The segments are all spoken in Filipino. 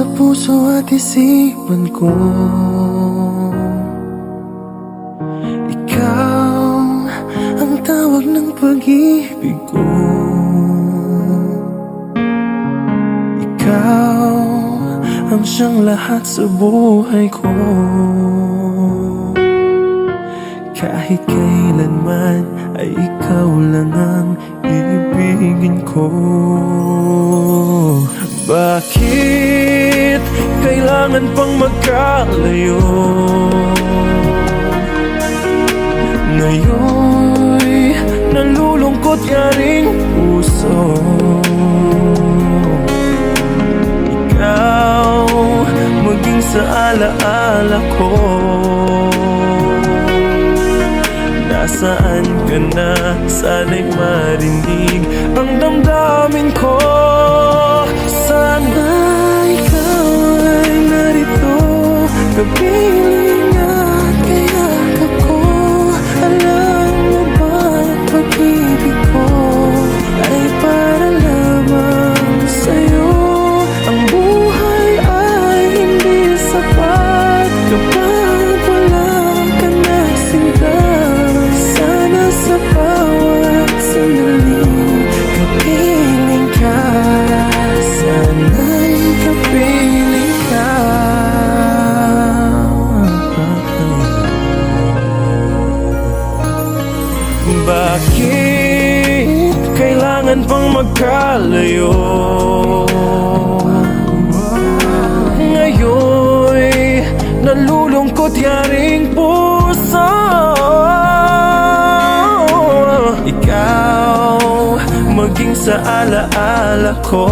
sa puso at isipan ko. Ikaw ang tawag ng pag-ibig ko. Ikaw ang siyang lahat sa buhay ko. Kahit kailanman ay ikaw lang ang ibigin ko. Bakit kailangan pang magkalayo? Ngayon'y nalulungkot ka ring puso. Ikaw maging sa alaala ko. Nasaan ka na? Sana'y marinig ang damdamin ko. Sana ikaw ay narito, kapiling at kayakap ko. Alam mo ba ang pag-ibig ko ay para lamang sa'yo. Ang buhay ay hindi sapat kapag wala ka na sinta. Sana sa bawat sandali kapiling ka. Sana'y kapiling ka. Bakit kailangan pang magkalayo? Ngayon'y nalulungkot yaring puso. Ikaw maging sa alaala ko.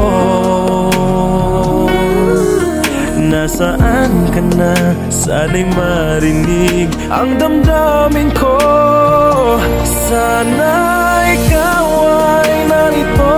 Nasaan ka na? Sana'y marinig ang damdamin ko. Sana ikaw ay narito,